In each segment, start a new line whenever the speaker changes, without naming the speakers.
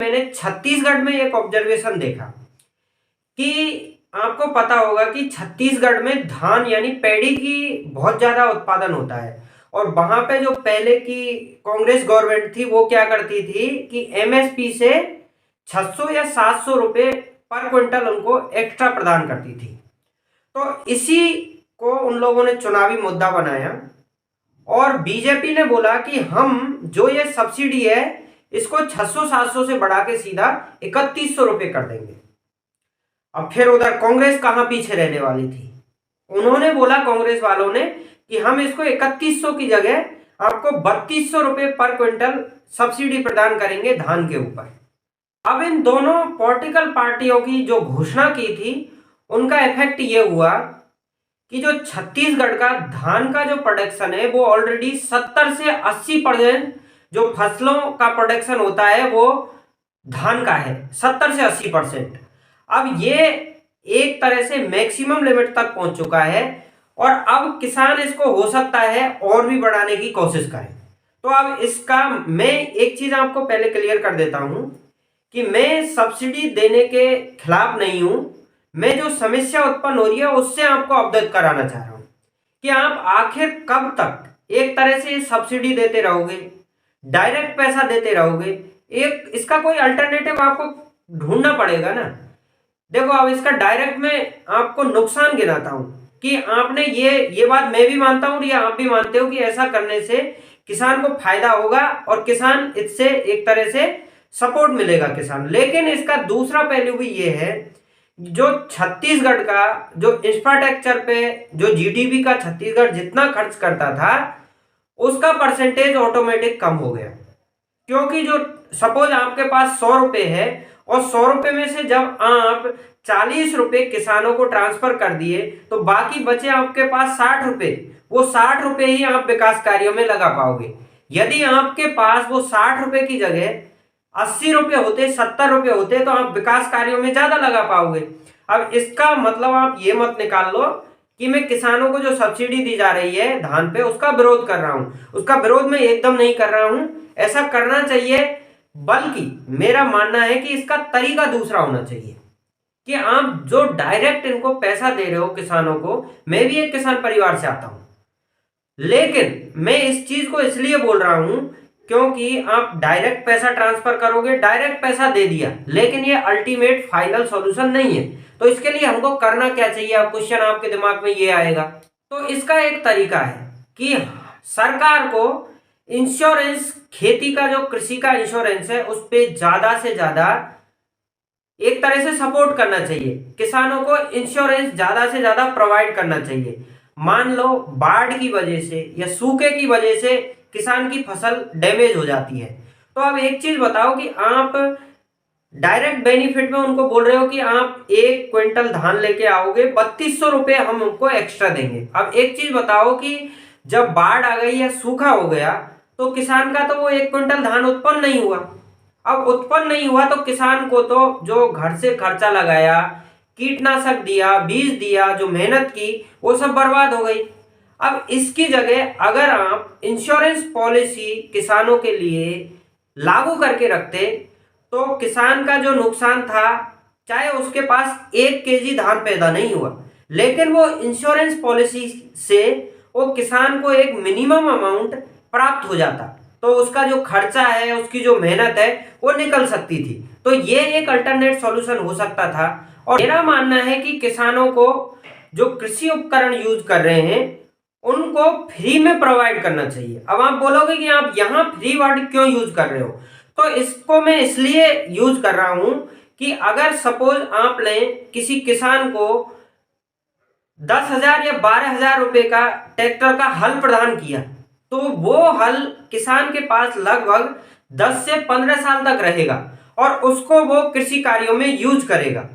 मैंने छत्तीसगढ़ में एक ऑब्जर्वेशन देखा कि आपको पता होगा कि छत्तीसगढ़ में धान यानी पैडी की बहुत ज़्यादा उत्पादन होता है। और वहाँ पे जो पहले की कांग्रेस गवर्नमेंट थी वो क्या करती थी कि एमएसपी से 600 या 700 रुपये पर क्विंटल उनको एक्स्ट्रा प्रदान करती थी। तो इसी को उन लोगों ने चुनावी मुद्दा बनाया और बीजेपी ने बोला कि हम जो ये सब्सिडी है इसको 600-700 से बढ़ा के सीधा 3100 रुपये कर देंगे। अब फिर उधर कांग्रेस कहाँ पीछे रहने वाली थी, उन्होंने बोला कांग्रेस वालों ने कि हम इसको 3100 की जगह आपको 3200 रुपये पर क्विंटल सब्सिडी प्रदान करेंगे धान के ऊपर। अब इन दोनों पॉलिटिकल पार्टियों की जो घोषणा की थी उनका इफेक्ट ये हुआ कि जो छत्तीसगढ़ का धान का जो प्रोडक्शन है वो ऑलरेडी 70 से 80% जो फसलों का प्रोडक्शन होता है वो धान का है, 70 से 80%। अब ये एक तरह से मैक्सिमम लिमिट तक पहुंच चुका है और अब किसान इसको हो सकता है और भी बढ़ाने की कोशिश करें। तो अब इसका मैं एक चीज आपको पहले क्लियर कर देता हूं कि मैं सब्सिडी देने के खिलाफ नहीं हूं, मैं जो समस्या उत्पन्न हो रही है उससे आपको अवगत कराना चाह रहा हूं कि आप आखिर कब तक एक तरह से सब्सिडी देते रहोगे, डायरेक्ट पैसा देते रहोगे। एक इसका कोई अल्टरनेटिव आपको ढूंढना पड़ेगा ना। देखो अब इसका डायरेक्ट में आपको नुकसान गिनाता हूं कि आपने ये बात मैं भी मानता हूं या आप भी मानते हो कि ऐसा करने से किसान को फायदा होगा और किसान इससे एक तरह से सपोर्ट मिलेगा किसान। लेकिन इसका दूसरा पहलू भी ये है, जो छत्तीसगढ़ का जो इंफ्रास्ट्रक्चर पे जो जीडीपी का छत्तीसगढ़ जितना खर्च करता था उसका परसेंटेज ऑटोमेटिक कम हो गया। क्योंकि जो सपोज आपके पास 100 रुपये है और 100 रुपये में से जब आप 40 रुपये किसानों को ट्रांसफर कर दिए तो बाकी बचे आपके पास 60 रुपये। वो 60 रुपये ही आप विकास कार्यों में लगा पाओगे। यदि आपके पास वो 60 रुपये की जगह 80 रुपये होते, 70 रुपये होते तो आप विकास कार्यों में ज्यादा लगा पाओगे। अब इसका मतलब आप ये मत निकाल लो कि मैं किसानों को जो सब्सिडी दी जा रही है धान पे उसका विरोध कर रहा हूं। उसका विरोध मैं एकदम नहीं कर रहा हूं, ऐसा करना चाहिए, बल्कि मेरा मानना है कि इसका तरीका दूसरा होना चाहिए कि आप जो डायरेक्ट इनको पैसा दे रहे हो किसानों को, मैं भी एक किसान परिवार से आता हूं, लेकिन मैं इस चीज को इसलिए बोल रहा हूं क्योंकि आप डायरेक्ट पैसा ट्रांसफर करोगे, डायरेक्ट पैसा दे दिया, लेकिन ये अल्टीमेट फाइनल सॉल्यूशन नहीं है। तो इसके लिए हमको करना क्या चाहिए, अब क्वेश्चन आपके दिमाग में ये आएगा। तो इसका एक तरीका है कि सरकार को इंश्योरेंस, खेती का जो कृषि का इंश्योरेंस है उस पर ज्यादा से ज्यादा एक तरह से सपोर्ट करना चाहिए, किसानों को इंश्योरेंस ज्यादा से ज्यादा प्रोवाइड करना चाहिए। मान लो बाढ़ की वजह से या सूखे की वजह से किसान की फसल डैमेज हो जाती है, तो अब एक चीज बताओ कि आप डायरेक्ट बेनिफिट में उनको बोल रहे हो कि आप 1 क्विंटल धान लेके आओगे, 3200 रुपये हम उनको एक्स्ट्रा देंगे। अब एक चीज बताओ कि जब बाढ़ आ गई या सूखा हो गया तो किसान का तो वो 1 क्विंटल धान उत्पन्न नहीं हुआ। अब उत्पन्न नहीं हुआ तो किसान को तो जो घर से खर्चा लगाया, कीटनाशक दिया, बीज दिया, जो मेहनत की, वो सब बर्बाद हो गई। अब इसकी जगह अगर आप इंश्योरेंस पॉलिसी किसानों के लिए लागू करके रखते तो किसान का जो नुकसान था, चाहे उसके पास 1 केजी धान पैदा नहीं हुआ, लेकिन वो इंश्योरेंस पॉलिसी से वो किसान को एक मिनिमम अमाउंट प्राप्त हो जाता, तो उसका जो खर्चा है, उसकी जो मेहनत है वो निकल सकती थी। तो ये एक अल्टरनेट सॉल्यूशन हो सकता था। और मेरा मानना है कि किसानों को जो कृषि उपकरण यूज कर रहे हैं उनको फ्री में प्रोवाइड करना चाहिए। अब आप बोलोगे कि आप यहाँ फ्री वर्ड क्यों यूज कर रहे हो, तो इसको मैं इसलिए यूज कर रहा हूं कि अगर सपोज आप लें किसी किसान को 10,000 या 12,000 रुपए का ट्रैक्टर का हल प्रदान किया, तो वो हल किसान के पास लगभग 10 से 15 साल तक रहेगा और उसको वो कृषि कार्यों में यूज करेगा,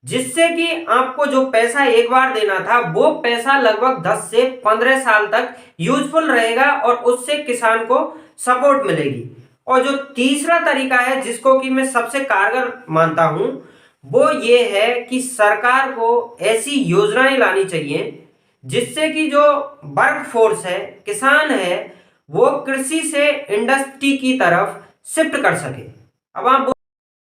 जिससे कि आपको जो पैसा एक बार देना था वो पैसा लगभग 10 से 15 साल तक यूजफुल रहेगा और उससे किसान को सपोर्ट मिलेगी। और जो तीसरा तरीका है जिसको कि मैं सबसे कारगर मानता हूं वो ये है कि सरकार को ऐसी योजनाएं लानी चाहिए जिससे कि जो वर्क फोर्स है, किसान है, वो कृषि से इंडस्ट्री की तरफ शिफ्ट कर सके। अब आप